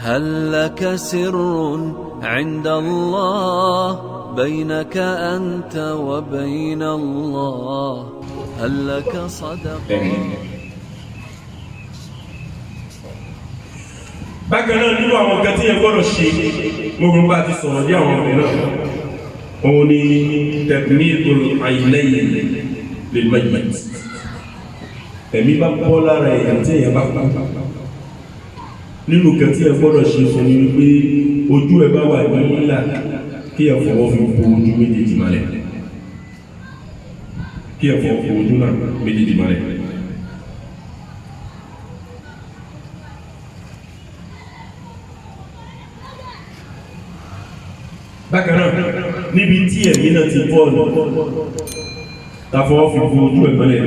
هل لك سر عند الله بينك أنت وبين الله هل لك صدقة. bákan náà nínú àwọn nǹkan tí ẹ gbọ́dọ̀ ṣe gbogbo bá ti sọ̀rọ̀ dí àwọn ọ̀rẹ́ náà òun ni tẹ̀kùnìtò àìlẹ́yìn lè mẹ́jì ẹ̀mí bá bọ́ lára ẹ̀yà tí ẹ̀yà bá pa nínú nǹkan tí ẹ gbọ́dọ̀ ṣe fún ni wípé ojú ẹ bá wà ní ńlá kí ẹ fọwọ́ fi bo ojú méjèèjì malẹ̀ kí ẹ fọwọ́ fi ojú náà méjèèjì malẹ̀. bákan náà níbi tí ẹ̀mí náà ti bọ́ọ̀lù tàfọwọ́ fi bo ojú ẹ̀ mọ́lẹ̀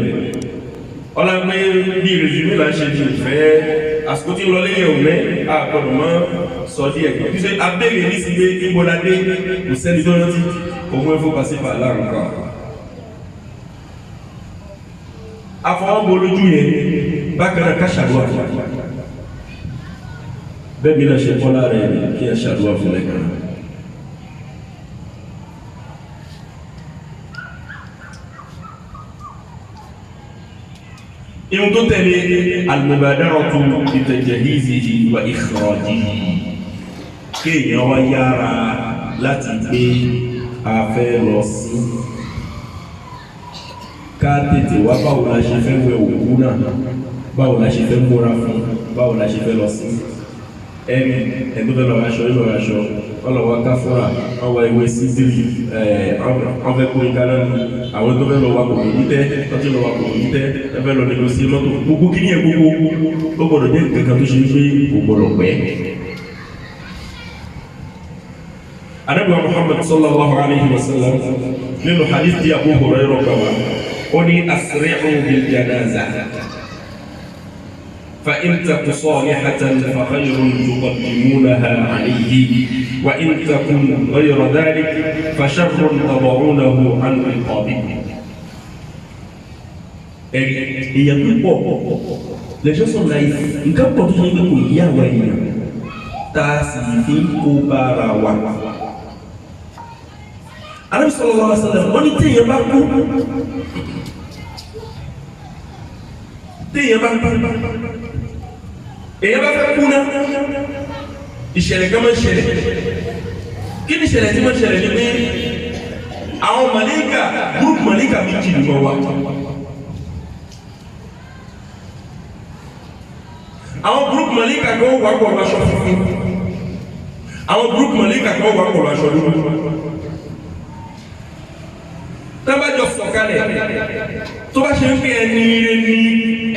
ọlọ́gbẹ́ bí rèzúmé là ń ṣe jù fẹ́ àsìkò tí ń lọ lẹ́yìn òun àgbọ̀dọ̀ mọ́ sọ díẹ̀ kí ṣe abẹ́rẹ́ ní sí pé ìbọ̀ládé kò sẹ́ni tó rántí òun ẹ̀fọ́ pàṣípà láàrín kan afọwọ́ bo lójú yẹn bákan náà ká ṣàdúrà bẹ́ẹ̀ mi náà ṣe bọ́ lára ẹ̀ kí ẹ ṣàdúrà fún lẹ́kàn náà. ìhun tó tẹ̀lé al-mubadaratu bi tajhizihi wa ikhrajihi kéèyàn wá yára láti gbé afẹ́ lọ sí ká tètè wá báwo la ṣe fẹ́ wẹ òkú náà báwo la ṣe fẹ́ múra fún báwo la ṣe fẹ́ lọ sí ẹni ẹ̀dọ́ fẹ́ lọ aṣọ ìlọ aṣọ ọlọ́wọ́ káfọ́ra ọwọ́ ìwé sídìrì ọfẹ́ kúrò kaná ní àwọn tó fẹ́ lọ wà kò ní tẹ́ tọ́jú lọ wà kò ní tẹ́ ẹfẹ́ lọ nílò sí mọ́tò gbogbo kí ní ẹ̀ gbogbo ó gbọ́dọ̀ jẹ́ nǹkan tó ṣe wípé kò gbọ́dọ̀ pẹ́. Ànábì Muhammad sallallahu alayhi wa sallam nínú hadith tí Abu Hurairah gbà wá ó ní asri'u bil janaza فإن تك صالحة فخير تقدمونها عليه وإن تكن غير ذلك فشر تضعونه عن رقابكم. èèyàn púpọ̀ lẹ́jọ́ sọ̀rọ̀ láyé nǹkan pọ̀ tó ṣe pé kò yí àwọn èèyàn tá a sì fi ń kó bára wa. Ànábì sallallahu alaihi wasallam wọ́n ní téèyàn bá kú téèyàn bá èyàn bá fẹ́ kú náà ìṣẹ̀lẹ̀ kan máa ń ṣẹlẹ̀ kí ni ìṣẹ̀lẹ̀ tí máa ń ṣẹlẹ̀ ní pé àwọn màlíkà gúrùpù màlíkà méjì ni wọ́n wá àwọn gúrùpù màlíkà kan wà pọ̀lú aṣọ funfun àwọn gúrùpù màlíkà kan wà pọ̀lú aṣọ dúdú tábàjọ sọ̀kalẹ̀ tó bá ṣe ń pè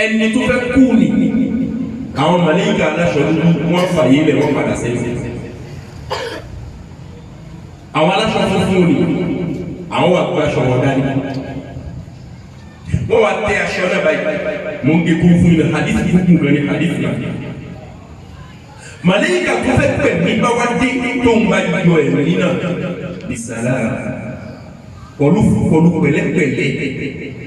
ẹni tó fẹ́ kú ni àwọn màlíkà aláṣọ dúdú wọ́n fàyè lẹ̀ wọ́n padà sẹ́yìn àwọn aláṣọ funfun ni àwọn wà pé aṣọ wọn dání wọ́n wà tẹ aṣọ náà báyìí mo ń gé kúrú fún mi hadith kúkú gan ni hadith náà màlíkà tó fẹ́ pẹ̀ ní bá wá dé tó ń bá yọ ẹ̀mí náà bisala pọ̀lú pẹ̀lẹ́pẹ̀lẹ́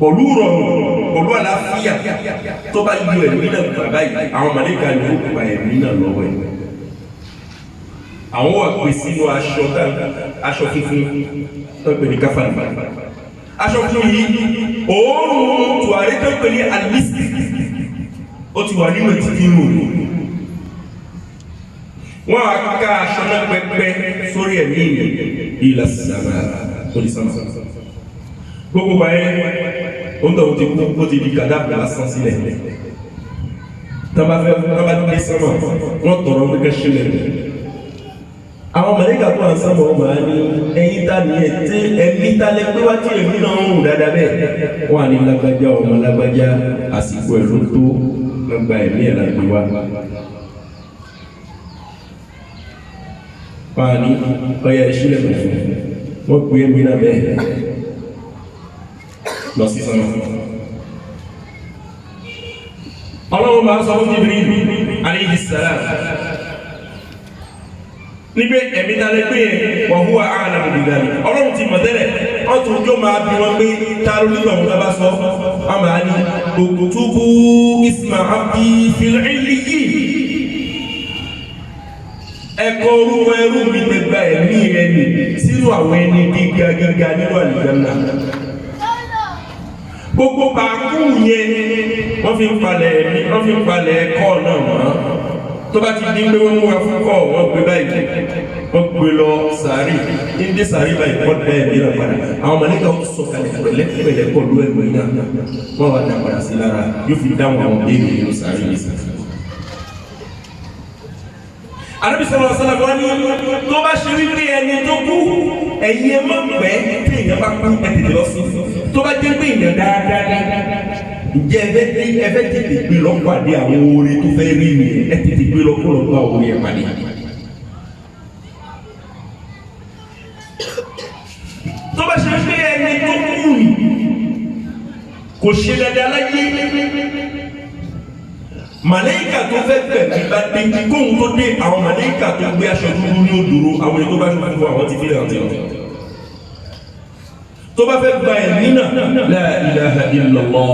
pọ̀lú rọrùn pọ̀lú àlàáfíà tó bá yọ ẹ̀mí náà bàbá yìí àwọn màlíkà ni ó gba ẹ̀mí náà lọ́wọ́ ẹ̀ àwọn wà pè sínú aṣọ funfun tó pè ní káfà aṣọ funfun yìí òórùn tùwárí tó pè ní alisi ó ti wà nínú ti fi rò wọ́n á ká aṣọ náà pẹ́pẹ́ sórí ẹ̀mí ilẹ̀ sàmà olùsàmà gbogbo báyẹn ó ń tọ́ ó ti di kàdáàbù lásán sílẹ̀ tọ́ba dé sánmà wọ́n tọrọ wípé sílẹ̀ àwọn mẹ̀lẹ́kà tó ń sánmà ọmọ ní ẹ̀yìn tani ẹ̀mí talẹ̀ pé wá tí èmi náà ń rùn dáadáa bẹ́ẹ̀ wọ́n á ní lágbájá ọmọ lágbájá àsìkò ẹ̀ ló tó lọ́gbà ẹ̀mí ẹ̀ lágbé wá. wọ́n á ní ọyá ìṣílẹ̀ wọ́n pè é mi náà bẹ́ẹ̀ lọ sí sánmà. ọlọ́run máa sọ fún Jibril alayhi salam nígbẹ́ ẹ̀mí dalẹ̀ pé wa huwa a'lamu bi dhalik ọlọ́run ti mọ̀ tẹ́lẹ̀ ọ̀tún tó máa bí wọn pé tààrù nígbà wọn bá sọ wọn máa ní uktubu isma abdi fil 'illiyyin ẹ̀kọ́ orúkọ ẹrú mi ti gba ẹ̀mí ẹni sínú àwọn ẹni gíga gíga nínú àlùjánnà. Gbogbo pàákù yẹn wọ́n fi ń palẹ̀ ẹ̀kọ́ náà mọ́. Tó bá ti di pé wọ́n mú wa fún kọ́ wọ́n gbé báyìí wọ́n gbé lọ sàárì ní sàárì báyìí wọ́n dá ẹ̀mí náà padà. Àwọn mọ̀lẹ́kà ó sọ kalẹ̀ pẹ̀lẹ́pẹ̀lẹ́ pọ̀ ló ẹ̀mí náà wọ́n wà dá padà sí lára yóò fi dáhùn àwọn béèrè nínú sàárì yìí. Ànábì sallallahu alaihi wasallam ní tó bá ṣe wípé ẹni tó kú ẹ̀yin ẹ má pẹ́ tí èèyàn bá kú ẹ tètè lọ sí. Tó bá jẹ́ pé èèyàn dáadáa ǹjẹ́ ẹ fẹ́ tètè gbé lọ pàdé àwọn oore tó fẹ́ rí mi ẹ tètè gbé lọ kó lọ bá oore ẹ pàdé. Tó bá ṣe wípé ẹni tó kú ni kò ṣe dáadáa láyé màlẹ́kà tó fẹ́ bẹ̀rẹ̀ bá dé kóhun tó dé àwọn màlẹ́kà tó gbé aṣọ dúdú ní òdòdó àwọn èyí tó bá ṣe fún àwọn ti fi hàn tí wọn. Tó bá fẹ́ gba ẹ̀mí náà la ilaha illallah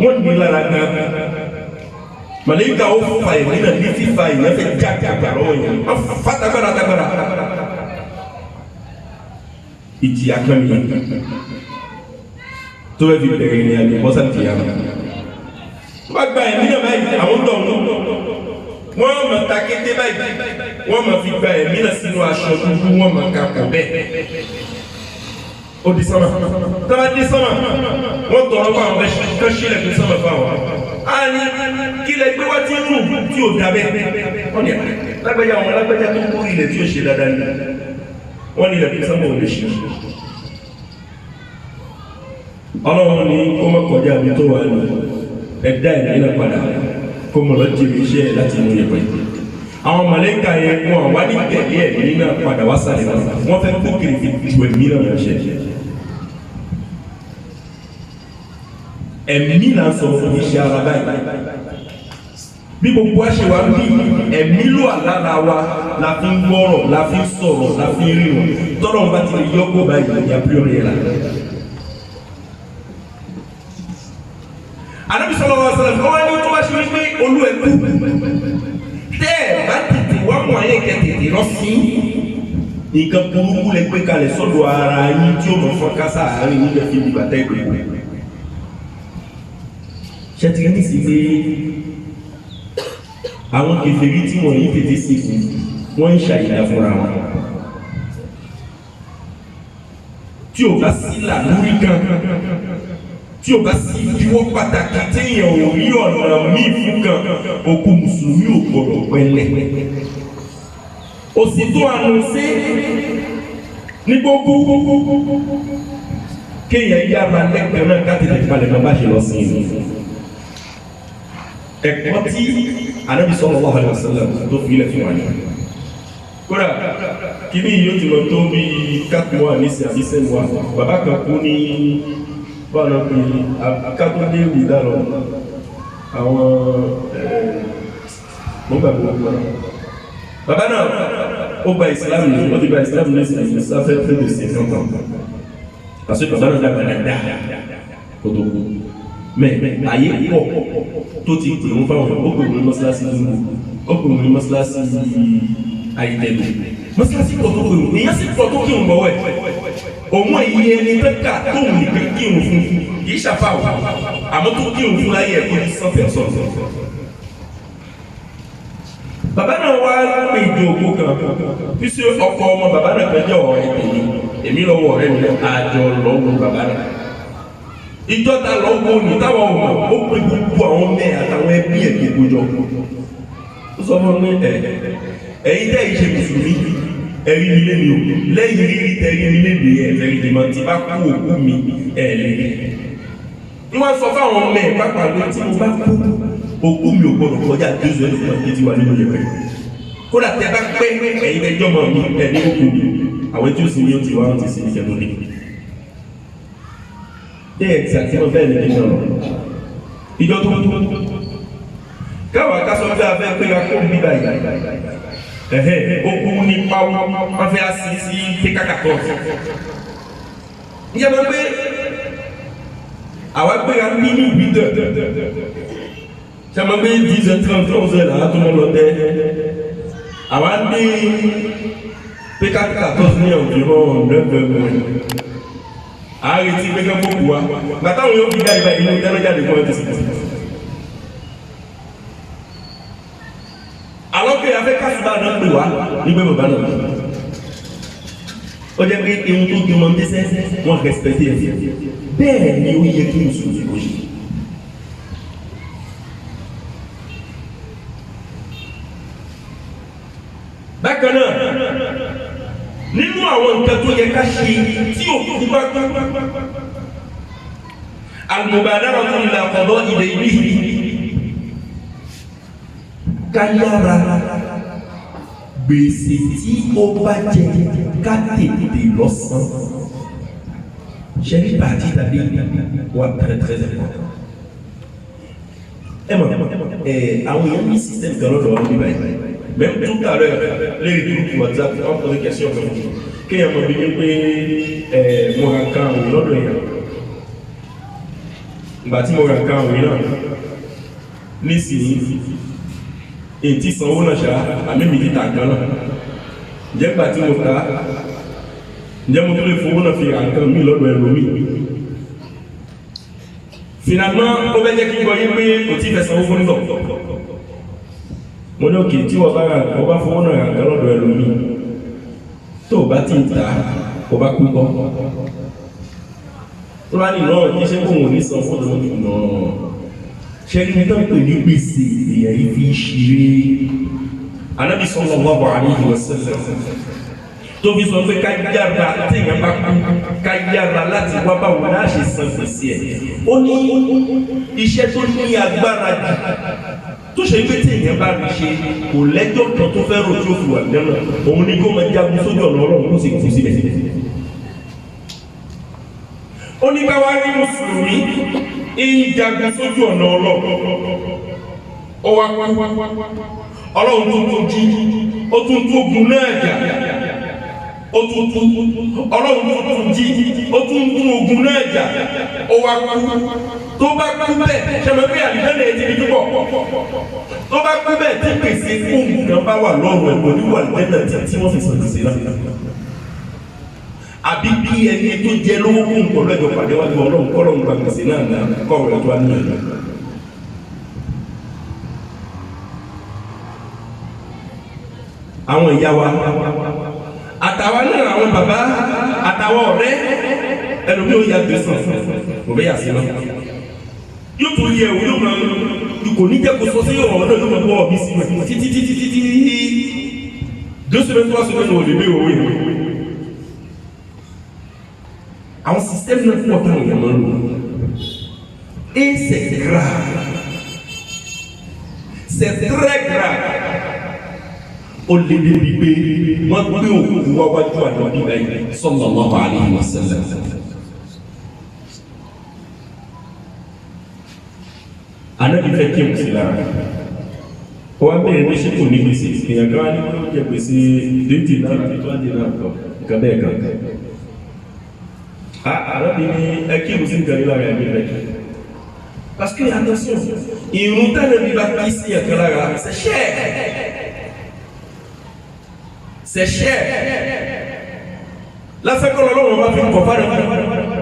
wọ́n ní lára gan. Màlẹ́kà ó fa ẹ̀mí náà ní fífa ìyẹn fẹ́ já àgbà lọ́wọ́ yẹn wọ́n fa tagbára. Ìjìyà kan mi tó fẹ́ fi bẹ̀rẹ̀ ìrìn àjò bọ́sà tìyà mi. Wọ́n gba ẹ̀mí náà báyìí àwọn tó ń lò wọ́n mọ̀ takété báyìí wọ́n mọ̀ fi gba ẹ̀mí náà sínú aṣọ dúdú wọ́n mọ̀ ká kọ̀ bẹ́ẹ̀. Ó di sánmà tọ́ba di sánmà wọ́n tọrọ fún àwọn kan sílẹ̀ fún sánmà fún àwọn. A ní kílẹ̀ gbé wá tí ń rùn tí ò da bẹ́ẹ̀. Wọ́n ní lágbájá àwọn lágbájá tó kú ilẹ̀ tí ò ṣe dáadáa ni wọ́n ní ilẹ̀ fún sánmà ò lè ṣe. Ọlọ́run ní kó má kọjá mi tó wà ní ẹ̀dá ìdílé padà kó mọ̀ lọ jẹ́ iṣẹ́ láti inú yẹn pẹ̀lú. Àwọn màlẹ́kà yẹn wọn wá ní tẹ̀lé ẹ̀mí náà padà wá sáré náà wọ́n fẹ́ kó kiri fi ju ẹ̀mí náà lọ ṣe. Ẹ̀mí náà sọ̀rọ̀ fún iṣẹ́ ara báyìí. Bí gbogbo wa ṣe wá bí ẹ̀mí ló wà lára wa la fi ń gbọ́rọ̀ la fi ń sọ̀rọ̀ la fi ń rìn tọ́lọ̀ bá ti lè yọ́gbọ́ báyìí ìyá píọ́rì yẹn la. Ànábì sallallahu alaihi wasallam wọ́n ní tó bá ṣe wípé olú ẹ̀kú tẹ́ ẹ̀ bá tètè wá mọ̀ ayé kẹ́ tètè lọ sí nǹkan burúkú lẹ gbé kalẹ̀ sọ́dọ̀ ara yín tí ó mọ̀ fọ́n kásá àárín yín lẹ́ fi di bàtà ìgbẹ́. Ṣẹ́tìlẹ́ ní sí pé àwọn kèfèrí tí wọ́n yí tètè sí fún wọ́n ń ṣàyẹ̀dá fúnra wọn. Tí ò bá sí làlúrí gan tí o bá sí ìdíwọ́ pàtàkì téèyàn ò rí ọ̀nà míì fún kan òkú mùsùlùmí ò gbọdọ̀ pẹ́lẹ̀. Òsì tó àánú sí ní gbogbo kéèyàn yára lẹ́gbẹ̀ẹ́ náà káàkiri ìpalẹ̀ náà bá ṣe lọ sí ìlú. Ẹ̀kọ́ tí Ànábì sallallahu alaihi wasallam tó fi ilẹ̀ fún wa ni. Kódà kíní yóò ti lọ tó bí kápẹ́wà ní sí àbísẹ́wà bàbá kan kú ní bọ́ọ̀lù pé akátúndé ìdálọ́ àwọn mọ́gbàgbọ́ bàbá náà ó gba ìsìlámù ní ó ti gba ìsìlámù ní sáfẹ́ fẹ́lẹ̀ sí kankan àti bàbá náà dàgbà dáadáa kó tó kú mẹ́ ayé pọ̀ tó ti pè wọ́n fáwọn ó pè wọ́n ní mọ́sálásí lónìí ó pè wọ́n ní mọ́sálásí ayélujára mọ́sálásí pọ̀ tó pè wọ́n ìyá sì pọ̀ tó kí wọ́n bọ̀wẹ̀ òun èyí ẹni tẹ́ka tóun nìkan kírun fún kì í ṣàfàwọ̀ àmọ́ tó kírun fún láyé ẹ̀kọ́ ní sọ́fẹ̀ sọ̀rọ̀. Bàbá náà wá pé ìjọ òkú kan tí sí ọkọ ọmọ bàbá náà kan jẹ́ ọ̀rẹ́ tèmi èmi lọ́wọ́ ọ̀rẹ́ mi àjọ lọ́wọ́ bàbá náà. Ìjọ ta lọ́wọ́ ní táwọn ọmọ ó pé gbogbo àwọn mẹ́ àtàwọn ẹbí ẹ̀ gbogbo jọ. Ó sọ fún mi ẹ̀yin tẹ́ ìṣe mùsùlùmí ẹ̀rí ilé mi ò lẹ́yìn rírí tẹ́rí ilé mi ẹ̀fẹ̀rí ìdìmọ̀ tí bá kú òkú mi ẹ̀lẹ́rẹ́. Wọ́n sọ fáwọn ọmọ ẹ̀ pápá lé tí mo bá kú òkú mi ò gbọdọ̀ kọjá Jésù ẹ̀lú kan tí wà nínú yẹ̀pẹ̀. Kódà tẹ bá pẹ́ ẹ̀yin ẹjọ́ mọ̀ mi ẹ̀ní òkú mi àwọn tí ó sì ní ó ti wá ó ti sì ní kẹ́tọ́ ní. Bẹ́ẹ̀ tí àti wọn bẹ́ẹ̀ ní kí náà ìjọ tó káwọn akásọ bí a fẹ́ pé ká kó bí báyìí ogun ní pàwọ́ wọ́n fẹ́ sí kíkàkàtọ̀. Ìyá máa gbé àwọn agbéra nínú ìbídọ̀ ṣe máa gbé 10-30 là á tó mọ́ lọ tẹ́ Avant de P14 environ 9 mois. Arrêtez beaucoup. Maintenant, on y a une alors qu'il y avait qu'à se battre dans le droit, il ne peut pas non. On dirait qu'ils ont tout demandé, c'est moi respecter. Ben, il y a qui nous soutient aujourd'hui. D'accord. Nous avons un peu caché. Si on peut pas. Al-Mubadaratu ila qada'i daynihi. Kayara besiti obaje kate de l'osan. J'ai parti ta vie très très important. Et à un système que l'on doit même tout à l'heure, les groupes WhatsApp ont posé des questions comme ça. Qu'il y a un moment où Morancan ou l'autre, bâti Morancan ou l'autre, ici, et qui sont au Naja, à même midi Tangana. J'ai bâti Morancan, j'ai montré le four, on a fait un camion, l'autre est remis. Finalement, on va dire qu'il va y avoir un petit peu de four. Mon ok, tu vas faire un galon de l'homme. Tu vas bâtir ta, va couper. Tu vas dire non, tu sais comment on est sans fond de non. J'ai une temps que lui baisser, il y a une fichier. Anabi sallallahu alayhi wa sallam. Tu vis en fait Kayara, tu n'as pas Kayara là, tu vois pas où là, j'ai sans ciel. On y cherche une agbara. Tout ce que tu n'as pas riché, pour l'étoffe quand tu fais retour pour on est comme un diable, on c'est possible. On y va voir les musulmans, et il y a des choses en or. Alors, on dit, on dit, ọlọ́run jí ó tún kún ogun náà jà ó wá kú tó bá kú bẹ́ẹ̀ ṣẹlẹ̀ pé àlùjànnà ẹ̀ ti di túbọ̀ tó bá kú bẹ́ẹ̀ tí pèsè fóònù kan bá wà lọ́rùn ẹ̀ pẹ̀lú àlùjànnà tí wọ́n fi sọ̀rọ̀ sí náà àbí kí ẹni tó jẹ lówó kún nǹkan lọ́jọ́ pàdé wájú ọlọ́run kọ́lọ́run gba gbèsè náà náà kọ́ọ̀rọ̀ ẹ̀ tó wá níyànjú. Àwọn ìyá wa àtàwọn náà àwọn bàbá àtàwọn ọ̀rẹ́ ẹlòmíì ó yà gbèsàn kò bẹ́ yà sí náà yóò tún yẹ òun yóò máa kò ní jẹ́ kó sọ sí ọ̀rọ̀ náà yóò máa bọ́ ọ̀bí sí títí 2 semaines 3 semaines ò lè lé owó yẹn àwọn système náà pọ̀ táwọn èèyàn máa ń lò et c'est grave c'est très grave. Ó lé débi pé wọ́n gbé òkú wá wájú àdàbí báyìí sallallahu alayhi wa sallam. Ànábì fẹ́ kí n sí lára. Ó wá bẹ̀rẹ̀ ní ṣètò ní gbèsè. Èèyàn kan wá ní wọ́n jẹ gbèsè 20 náírà 20 náírà nǹkan bẹ́ẹ̀ kan. Ànábì ní ẹ kí n sí nǹkan ní lára ẹ̀mí rẹ̀. Parce que attention, ìrun tẹ́lẹ̀ bí bá kí sí ẹ̀kan lára c'est cher. C'est cher. La fait que l'on va faire un comparaison.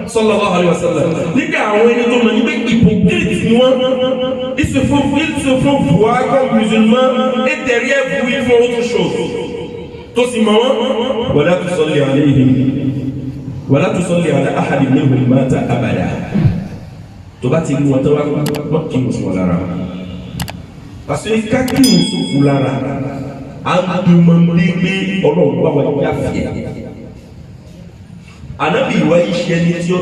Sallallahu alayhi wa sallam. Les gars, on est dans une hypocrite. Ils se font voir comme musulmans et derrière vous, ils font autre chose. Tout ce moment, voilà tout ça, voilà tout ça, les ahadi minhum mata abada. Tu vas te dire, tu vas parce que quand tu nous a demandé pé ọlọ́run bá wà yáfẹ́ Ànábì ìwà iṣẹ́ ni tí ó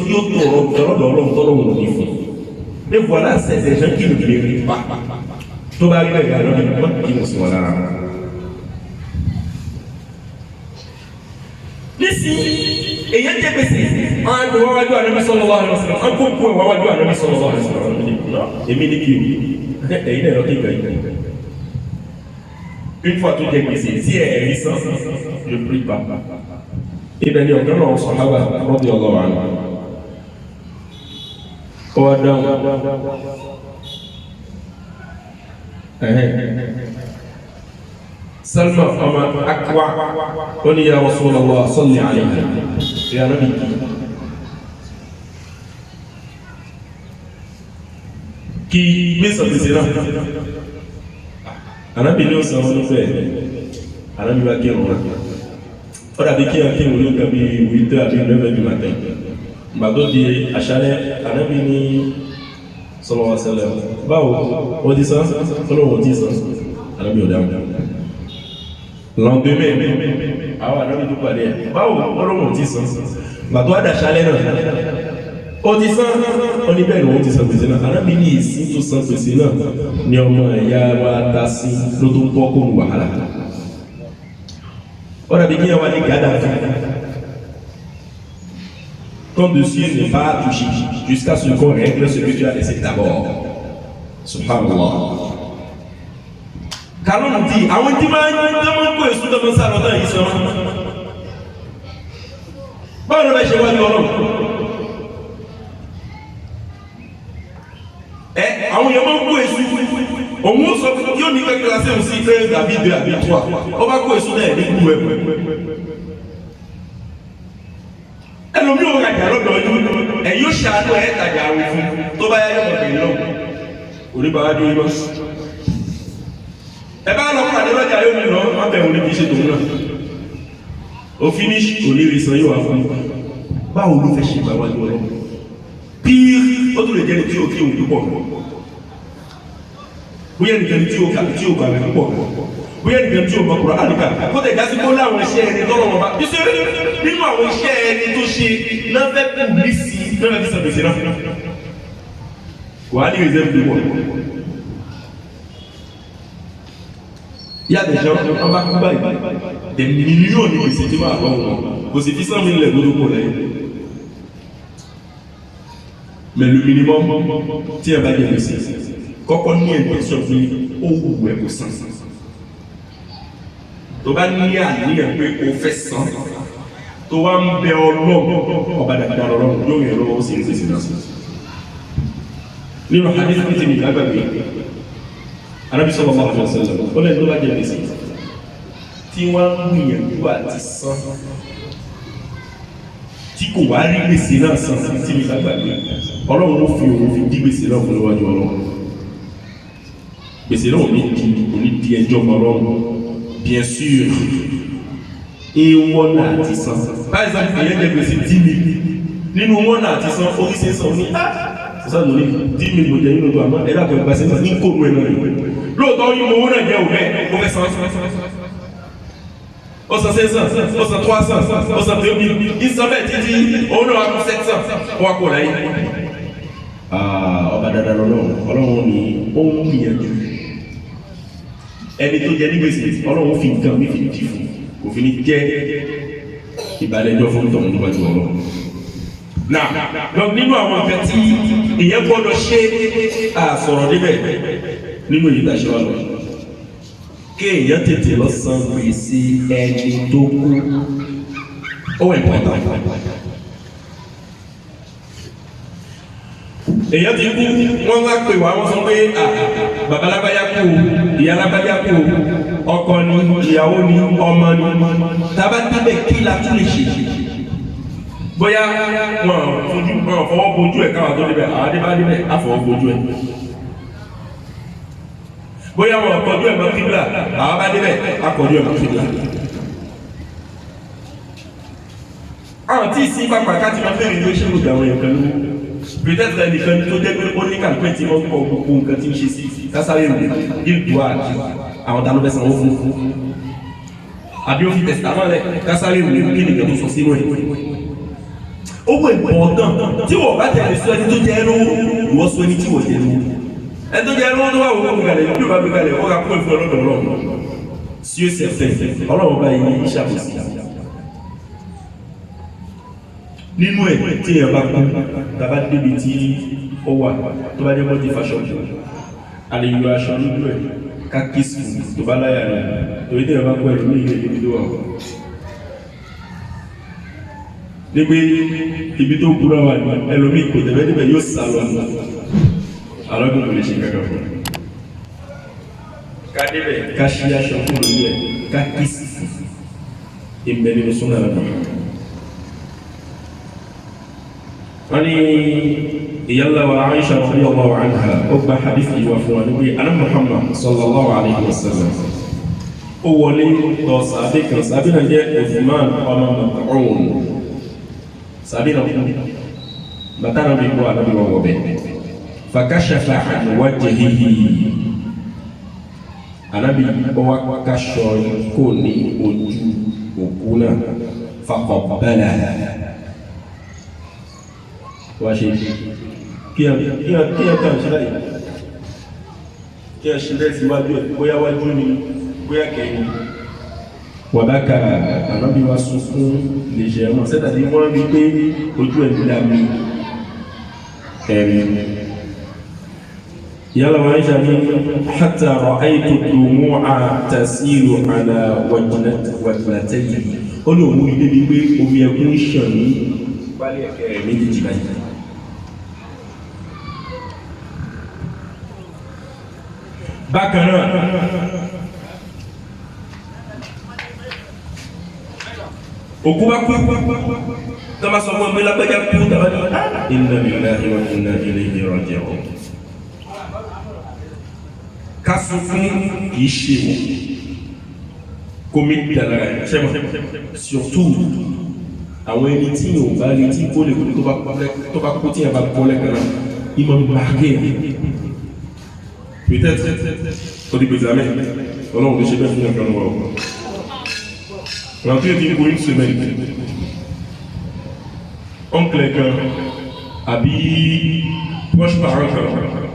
tọrọ ọlọ́run tọ́lọ́run ní fún et voilà c'est des gens qui ne méritent pas tó bá rí bẹ́ẹ̀ lọ́dún wọ́n kí wọ́n sí wọn lára. nísìnyí èyí jẹ́ gbèsè àwọn àgbẹ̀ wọn wájú Ànábì sallallahu alaihi wasallam wọn kó kú ẹ̀ wọ́n wájú Ànábì sallallahu alaihi wasallam èmi ní kí o èyí náà lọ́kẹ́ ìgbà yìí. Une fois tout est glissé, si elle est licence, je ne prie pas. Et bien, il y a un sahaba, radiyallahu anhu. Oh, Adam. Salma ọmọ Akwa ó ní ya Rasulullah salli alayhi ya Nabi kí mẹ́sàn gbèsè náà Ànábì ní ó san wọn nífẹ̀ẹ́ Ànábì bá kí ọ̀rọ̀ ó dàbí kí ọ̀kí ìwòlú nǹkan bí wíìtẹ́ àbí lẹ́fẹ̀ẹ́ bí màtẹ́ ìgbà tó di àṣálẹ́ Ànábì ní sallallahu alaihi wasallam báwo ó ti san ọlọ́wọ́ ti san Ànábì ò dáhùn lọ́ndẹ́mẹ́ àwọn Ànábì tó pàdé ẹ̀ báwo ọlọ́wọ́ ti san ìgbà tó àdàṣálẹ́ náà ó ti san ó ní bẹ́ẹ̀ ni wọ́n ti san gbèsè náà Ànábì ní ìsìn tó san gbèsè náà ni ọmọ ẹ̀yà wa ta sí ló tó ń bọ́ kó ń wàhálà ó dàbí kí ẹwà ní gàdá ton dessus n'est pas touché jusqu'à ce qu'on règle ce que tu as laissé d'abord subhanallah kàlọ́ nù tí àwọn tí máa ń kó èso tó máa ń sá lọ́tọ̀ yìí sọ báwo ló bá ṣe wá ní ọlọ́run àwọn èèyàn máa ń kó èso òun ó sọ yóò ní kẹ́kẹ́ lásẹ̀ òun sí pé dàbí 2 àbí 3 ó bá kó èso náà ní kú ẹ̀ ẹlòmí ò rajà lọ́dọ̀ ọdún ẹ̀yìn ó ṣàánú ẹ̀ tàjà àwọn fún tó bá yá yọ̀mọ̀ bẹ̀rẹ̀ lọ́wọ́ oníbàárà dúró lọ ẹ bá lọ pàdé lọ́jà yóò ní lọ má bẹ̀rù ní kìí ṣe tòun náà ó finish kò ní rí san yóò wá fún báwo ló fẹ́ ṣe ìgbà wájú ọlọ́run bí ó tún lè jẹ́ ní tí ó kí òun púpọ̀ bóyá nìkan tí ó kà tí ó gbà rẹ̀ púpọ̀ bóyá nìkan tí ó mọ̀ kúrò àníkà kó tẹ̀ gásí kó láwọn iṣẹ́ ẹni tọ́lọ̀ wọn bá bí ṣe nínú àwọn iṣẹ́ ẹni tó ṣe náà fẹ́ kù ní sí náà fẹ́ sàbẹ̀sẹ̀ náà wà á ní reserve wọ̀ yá déjà on va kú báyìí des millions de gbèsè tí wọ́n àbọ̀ wọn kò sì fi 100 000 lẹ́gbọ́dọ̀ kò lẹ́yìn mais le minimum tí ẹ bá jẹ gbèsè kọ́kọ́ ní intention pé ó wù ẹ́ kó san tó bá ní àníyàn pé o fẹ́ san tó wá ń bẹ ọlọ́run ọba dàgbà ọlọ́run yóò yẹ lọ́wọ́ sí ìgbésí náà nínú hadith ní tèmi lágbàgbé Ànábì sallallahu alaihi wasallam ó lẹ́nu tó bá jẹ gbèsè tí wọ́n ń gbìyànjú àti san tí kò wá rí gbèsè náà san sí tèmi lágbàgbé ọlọ́run ó fi òun fi dí gbèsè náà fún níwájú ọlọ́run gbèsè náà ò ní di ẹjọ́ ọlọ́run bien sûr ìwọ̀n náà ti san báyìí sáà ìyẹn jẹ gbèsè 10 000 nínú wọn náà ti san oríṣẹ́ san ní ṣọ́sá lórí 10 000 mo jẹ nínú ọdún àmọ́ ẹ̀dá pẹ̀lú gbàṣẹ́ ní kò mú ẹ̀nà rẹ̀ lóòótọ́ yìí mo owó náà jẹ́ òbẹ́ ó fẹ́ san ó san 600 ó san 300 ó san 2000 ìsanbẹ̀ títí òun náà wà kó 700 wà kó láyé ọba dada ọlọ́run ni ó ń gbìyànjú ẹni tó jẹ ní gbèsè ọlọ́run fi nǹkan mi fi dì fún òfin ní jẹ́ ìbàlẹ̀jọ́ fún tọ̀hún níwájú ọlọ́run. Náà lọ nínú àwọn nǹkan tí ìyẹn gbọ́dọ̀ ṣe àsọ̀rọ̀ níbẹ̀ nínú èyí tàṣẹ wa lọ. Kéèyàn tètè lọ san gbèsè ẹni tó kú ó wẹ̀ pọ̀tà. Èyàn ti kú wọ́n wá pè wá wọ́n sọ pé bàbá lágbájá kú ìyá lágbájá kú ọkọ ni ìyàwó ni ọmọ ni tàbá tábẹ̀ kí la tún lè ṣe bóyá wọn fọwọ́ bojú ẹ̀ káwà tó débẹ̀ àwọn adébá débẹ̀ àfọwọ́ bojú ẹ̀ bóyá wọn kọjú ẹ̀ mọ́ kíbla àwọn bá débẹ̀ akọjú ẹ̀ mọ́ kíbla àwọn tí ìsìn pápá káàtì máa fẹ́ràn ló ṣe ń gbà àwọn èèyàn kan lóhùn peut-être ẹnìkan tó jẹ́ pé ó ní kàlùpẹ́ tí wọ́n kọ́ gbogbo nǹkan tí ń ṣe sí kásáré rẹ̀ ìlú àti àwọn tàbí fẹ́ sanwó fún àbí ó fi tẹ̀sítàmọ́ rẹ̀ kásáré rẹ̀ kí nìkan tó sọ sínú ẹ̀ ó wẹ̀ pọ̀ọ̀tàn tí wọ́n bá tẹ̀lé sọ ẹni tó jẹ́ ẹrú ìwọ́ sọ ẹni tí wọ́n jẹ́ ẹrú ẹni tó jẹ́ ẹrú tó wà wọ́n gbàlẹ̀ bí ó bá gbé kalẹ̀ wọ́n ká kó ìfún ọlọ́dọ̀ ọlọ́run sí ó sẹ̀fẹ̀ ọlọ́run bá yí ìṣàkóso nínú ẹ̀ tí èèyàn bá kú tàbá débi tí ó wà tó bá jẹ́ mọ́ ti fàṣọ àlèyò aṣọ nínú ẹ̀ kákìsì tó bá láyà rẹ̀ torí tí èèyàn bá kú ẹ̀rù ní ilé ibi tó wà nígbé ibi tó kúrò wà ní ẹlòmí kò tẹ̀lé níbẹ̀ yóò sá lọ alọ́gbọ̀n kò lè ṣe kankan fún ká débẹ̀ ká ṣí aṣọ fún lórí ẹ̀ kakis imbeni no sunna nabi ani yalla wa Aisha radiyallahu anha ubba hadithi wa fuwani ana Muhammad sallallahu alayhi wa sallam o wọlé lọ sahabi kan sahabi náà jẹ́ Uthman ọmọ Mas'ud sahabi náà kú bàtà náà bí kú ànábì wọn wọ bẹ́ẹ̀ fakashafa an wajhihi anabi ọwọ́ kaṣọ kò ní ojú òkú náà faqabbala wá ṣe kí ẹ kàn ṣe láyé kí ẹ ṣe lẹ́sí wájú ẹ̀ bóyá wájú ni bóyá kẹ́yìn wàbákà anabi wá sunkún lè ṣe ẹ̀mọ́ sẹ́tà tí wọ́n rí pé ojú ẹ̀ nílá mi ẹ̀rín يلا وعيشة حتى رأيت الدموع تسيل على وجنتيه قلوا مولي بيبي أمي يكون شني بالي كريمي جبالي بكنا okuba kama somo mbele baja kuta inna lillahi wa inna ilayhi raji'un kasufun kìí ṣe wọ̀ kómi dàlára surtout àwọn ẹni tí yóò bá rí tí kó lè kó tó bá kó tí yẹn bá kó lẹ́kàn náà ìmọ̀ marqué peut-être au début de l'année ọlọ́run lè ṣe bẹ́ẹ̀ fún ẹ̀kọ́ wọn rentré dit pour une semaine oncle kan àbí proche parent kan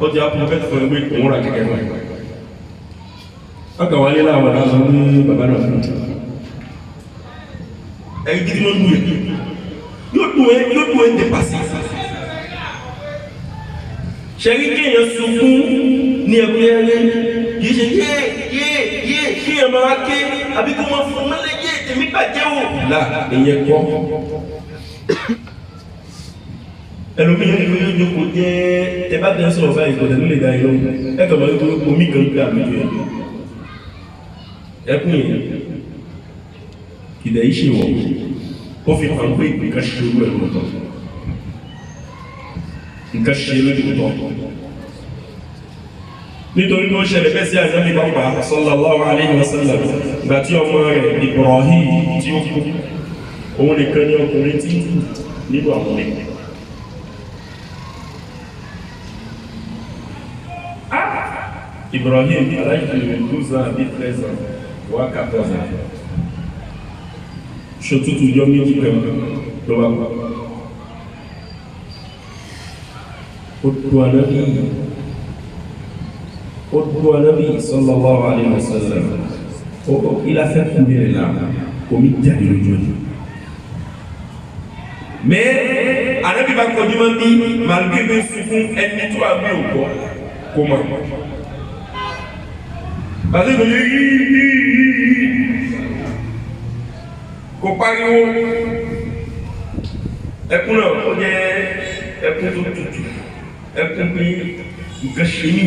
ó di àpò fẹ́ fún ẹgbẹ́ òun rà kẹ̀kẹ́ náà aka wálé láwọn aláàzọ ní bàbá náà fún ẹ̀yí gidi ló dùn yóò dùn ẹ́ dépasé ṣẹ̀rí kéèyàn sunkún ní ẹgbẹ́ ẹ̀rẹ́ kìí ṣe yé kéèyàn máa ké àbí kó máa fún mẹ́lẹ̀ yé tèmi bàjẹ́ wò là èyẹ kọ́ ẹlòmíràn ní yóò jókòó jẹ́ ẹ bá tẹ́ sọ̀rọ̀ báyìí kò tẹ̀lé lè dá ilé ẹ̀kọ́ máa tó omi kan gbé àbíjọ ẹ̀ ẹkùn yìí ìdẹ̀ iṣẹ́ wọ̀ ó fi hàn pé nǹkan ṣe orú ẹ̀rọ tọ́ nǹkan ṣe lójú tọ́ nítorí ló ṣẹlẹ̀ bẹ́ẹ̀ sí àjọ́ nípa pa sallallahu alayhi wa sallam ìgbà tí ọmọ rẹ̀ Ibrahim tí ó kú òun nìkan ní ọkùnrin tí kú nínú àwọn ẹ̀kọ́ Ibrahim à l'âge de 12 ans et 13 ans ou à 14 ans. Surtout tout le monde qui peut le voir. Au Nabi sallallahu alayhi wa sallam, il a fait couler les larmes au milieu de l'audio. Mais Anabi va continuer malgré le souffle, elle nettoie mieux ou quoi? Comment? Parce que kò pariwo ẹkún náà ó jẹ́ ẹkún tó tutù ẹkún pé nǹkan ṣe ní